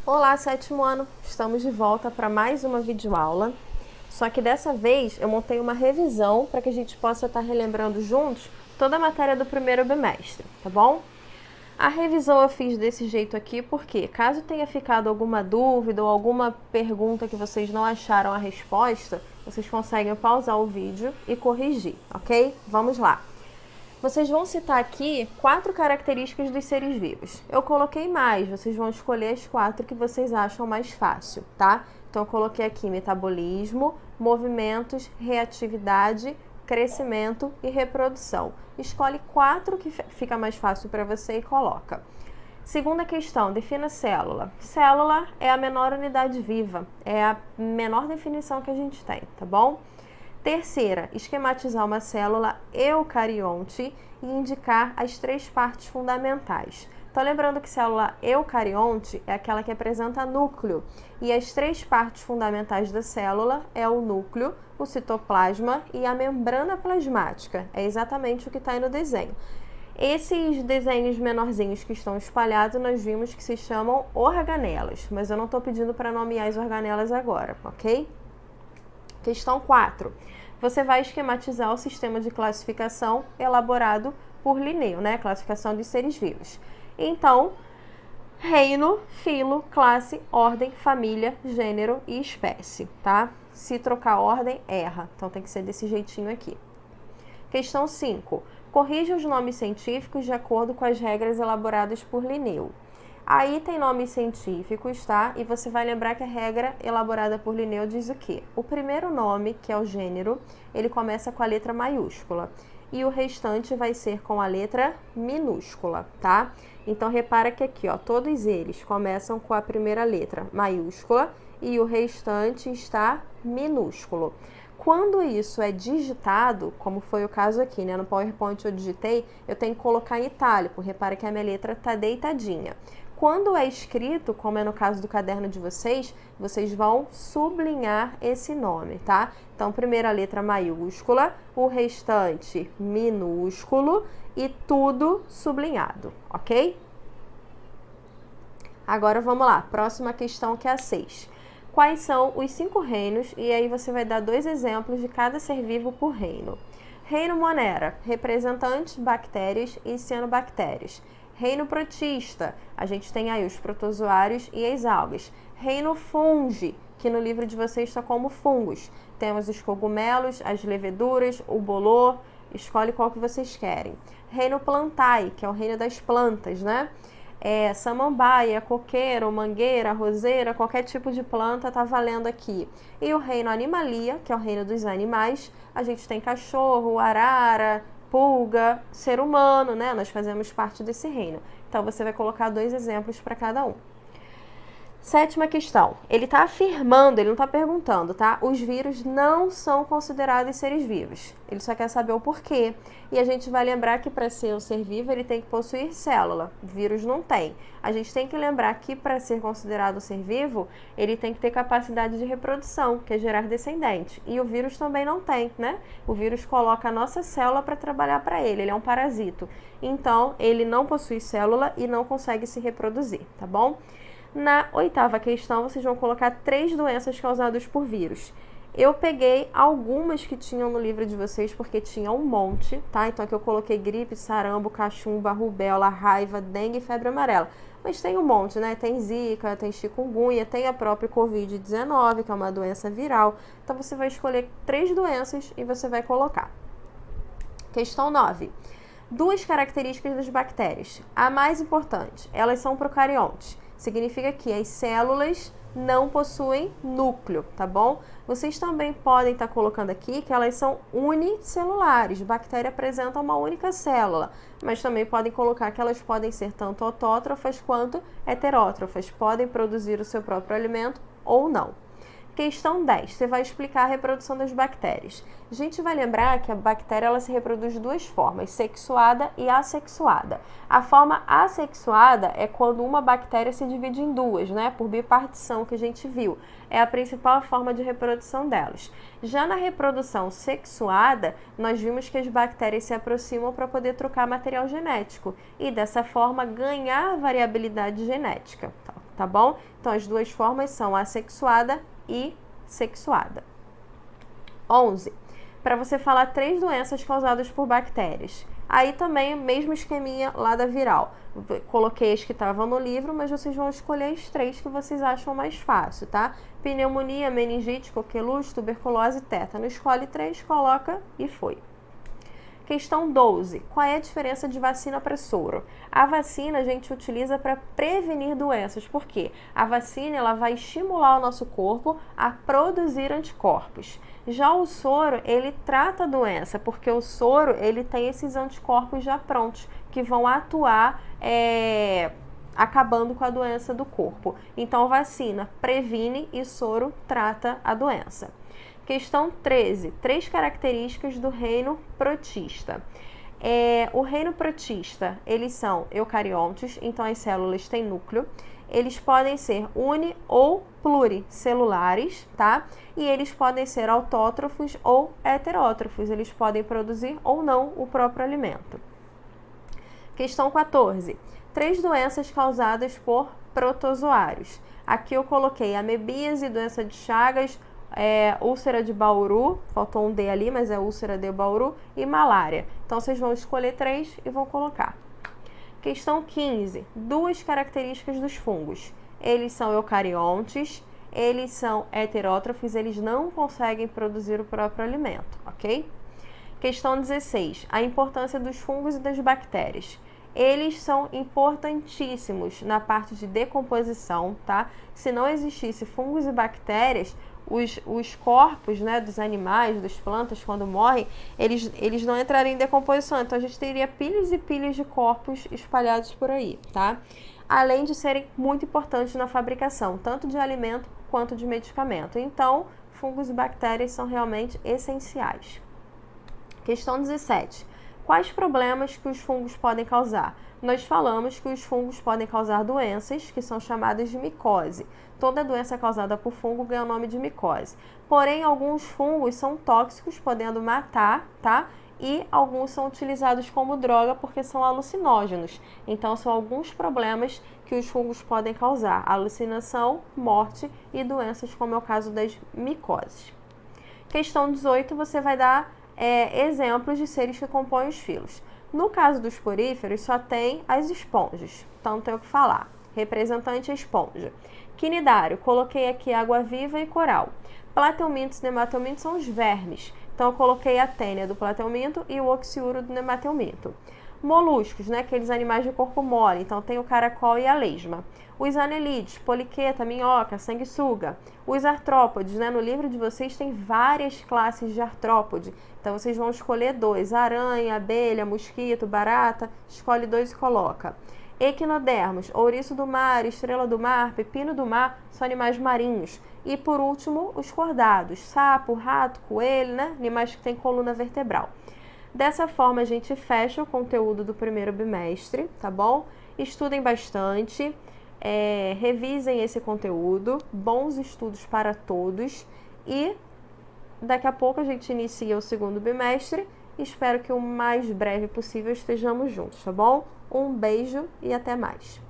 Olá, sétimo ano! Estamos de volta para mais uma videoaula. Só que dessa vez eu montei uma revisão para que a gente possa estar relembrando juntos toda a matéria do primeiro bimestre, tá bom? A revisão eu fiz desse jeito aqui porque, caso tenha ficado alguma dúvida ou alguma pergunta que vocês não acharam a resposta, vocês conseguem pausar o vídeo e corrigir, ok? Vamos lá! Vocês vão citar aqui 4 características dos seres vivos. Eu coloquei mais, vocês vão escolher as 4 que vocês acham mais fácil, tá? Então, eu coloquei aqui metabolismo, movimentos, reatividade, crescimento e reprodução. Escolhe 4 que fica mais fácil para você e coloca. Segunda questão, defina célula. Célula é a menor unidade viva, é a menor definição que a gente tem, tá bom? Terceira, esquematizar uma célula eucarionte e indicar as 3 partes fundamentais. Então, lembrando que célula eucarionte é aquela que apresenta núcleo, e as 3 partes fundamentais da célula é o núcleo, o citoplasma e a membrana plasmática. É exatamente o que está aí no desenho. Esses desenhos menorzinhos que estão espalhados, nós vimos que se chamam organelas, mas eu não estou pedindo para nomear as organelas agora, ok? Questão 4. Você vai esquematizar o sistema de classificação elaborado por Linneu, né? Classificação dos seres vivos. Então, reino, filo, classe, ordem, família, gênero e espécie, tá? Se trocar ordem, erra. Então, tem que ser desse jeitinho aqui. Questão 5. Corrija os nomes científicos de acordo com as regras elaboradas por Linneu. Aí tem nomes científicos, tá? E você vai lembrar que a regra elaborada por Linneu diz o quê? O primeiro nome, que é o gênero, ele começa com a letra maiúscula. E o restante vai ser com a letra minúscula, tá? Então, repara que aqui, ó, todos eles começam com a primeira letra maiúscula e o restante está minúsculo. Quando isso é digitado, como foi o caso aqui, né? No PowerPoint eu digitei, eu tenho que colocar em itálico. Repara que a minha letra tá deitadinha. Quando é escrito, como é no caso do caderno de vocês, vocês vão sublinhar esse nome, tá? Então, primeira letra maiúscula, o restante minúsculo e tudo sublinhado, ok? Agora vamos lá, próxima questão que é a 6. Quais são os 5 reinos? E aí você vai dar 2 exemplos de cada ser vivo por reino. Reino Monera, representantes, bactérias e cianobactérias. Reino Protista, a gente tem aí os protozoários e as algas. Reino Fungi, que no livro de vocês está como fungos. Temos os cogumelos, as leveduras, o bolor, escolhe qual que vocês querem. Reino Plantae, que é o reino das plantas, né? Samambaia, coqueiro, mangueira, roseira, qualquer tipo de planta tá valendo aqui. E o reino Animalia, que é o reino dos animais, a gente tem cachorro, arara, pulga, ser humano, né? Nós fazemos parte desse reino. Então, você vai colocar 2 exemplos para cada um. Sétima questão. Ele está afirmando, ele não está perguntando, tá? Os vírus não são considerados seres vivos. Ele só quer saber o porquê. E a gente vai lembrar que para ser um ser vivo, ele tem que possuir célula. O vírus não tem. A gente tem que lembrar que para ser considerado um ser vivo, ele tem que ter capacidade de reprodução, que é gerar descendente. E o vírus também não tem, né? O vírus coloca a nossa célula para trabalhar para ele. Ele é um parasito. Então, ele não possui célula e não consegue se reproduzir, tá bom? Na 8ª questão, vocês vão colocar 3 doenças causadas por vírus. Eu peguei algumas que tinham no livro de vocês, porque tinha um monte, tá? Então, aqui eu coloquei gripe, sarampo, cachumba, rubéola, raiva, dengue e febre amarela. Mas tem um monte, né? Tem zika, tem chikungunya, tem a própria Covid-19, que é uma doença viral. Então, você vai escolher 3 doenças e você vai colocar. Questão 9. 2 características das bactérias. A mais importante, elas são procariontes. Significa que as células não possuem núcleo, tá bom? Vocês também podem estar colocando aqui que elas são unicelulares. Bactéria apresenta uma única célula, mas também podem colocar que elas podem ser tanto autótrofas quanto heterótrofas. Podem produzir o seu próprio alimento ou não. Questão 10. Você vai explicar a reprodução das bactérias. A gente vai lembrar que a bactéria ela se reproduz de 2 formas, sexuada e assexuada. A forma assexuada é quando uma bactéria se divide em 2, né? Por bipartição que a gente viu. É a principal forma de reprodução delas. Já na reprodução sexuada, nós vimos que as bactérias se aproximam para poder trocar material genético e dessa forma ganhar variabilidade genética. Tá? tá bom? Então, as duas formas são assexuada e sexuada. 11. Para você falar 3 doenças causadas por bactérias. Aí também, mesmo esqueminha lá da viral. Coloquei as que estavam no livro, mas vocês vão escolher as 3 que vocês acham mais fácil, tá? Pneumonia, meningite, coqueluche, tuberculose e tétano. Escolhe 3, coloca e foi. Questão 12. Qual é a diferença de vacina para soro? A vacina a gente utiliza para prevenir doenças. Por quê? A vacina ela vai estimular o nosso corpo a produzir anticorpos. Já o soro, ele trata a doença, porque o soro ele tem esses anticorpos já prontos, que vão atuar acabando com a doença do corpo. Então, vacina previne e soro trata a doença. Questão 13. 3 características do reino protista. O reino protista, eles são eucariontes, então as células têm núcleo. Eles podem ser uni- ou pluricelulares, tá? E eles podem ser autótrofos ou heterótrofos. Eles podem produzir ou não o próprio alimento. Questão 14. 3 doenças causadas por protozoários. Aqui eu coloquei amebíase, doença de Chagas, úlcera de Bauru, faltou um D ali, mas é úlcera de Bauru, e malária. Então, vocês vão escolher 3 e vão colocar. Questão 15. 2 características dos fungos. Eles são eucariontes, eles são heterótrofos, eles não conseguem produzir o próprio alimento, ok? Questão 16. A importância dos fungos e das bactérias. Eles são importantíssimos na parte de decomposição, tá? Se não existisse fungos e bactérias, os corpos, né, dos animais, das plantas, quando morrem, eles não entrariam em decomposição. Então, a gente teria pilhas e pilhas de corpos espalhados por aí, tá? Além de serem muito importantes na fabricação, tanto de alimento quanto de medicamento. Então, fungos e bactérias são realmente essenciais. Questão 17. Quais problemas que os fungos podem causar? Nós falamos que os fungos podem causar doenças, que são chamadas de micose. Toda doença causada por fungo ganha o nome de micose. Porém, alguns fungos são tóxicos, podendo matar, tá? E alguns são utilizados como droga porque são alucinógenos. Então, são alguns problemas que os fungos podem causar: alucinação, morte e doenças, como é o caso das micoses. Questão 18, você vai dar exemplos de seres que compõem os filos. No caso dos poríferos, só tem as esponjas, então não tem o que falar. Representante é esponja. Quinidário, coloquei aqui água-viva e coral. Plateumintos e nematelmintos são os vermes, então eu coloquei a tênia do plateuminto e o oxiuro do nematelminto. Moluscos, né, aqueles animais de corpo mole, então tem o caracol e a lesma. Os anelídeos, poliqueta, minhoca, sanguessuga. Os artrópodes, né, no livro de vocês tem várias classes de artrópode, então vocês vão escolher 2, aranha, abelha, mosquito, barata, escolhe 2 e coloca. Equinodermos, ouriço do mar, estrela do mar, pepino do mar, são animais marinhos. E por último, os cordados, sapo, rato, coelho, né, animais que têm coluna vertebral. Dessa forma, a gente fecha o conteúdo do primeiro bimestre, tá bom? Estudem bastante, revisem esse conteúdo, bons estudos para todos e daqui a pouco a gente inicia o segundo bimestre. Espero que o mais breve possível estejamos juntos, tá bom? Um beijo e até mais!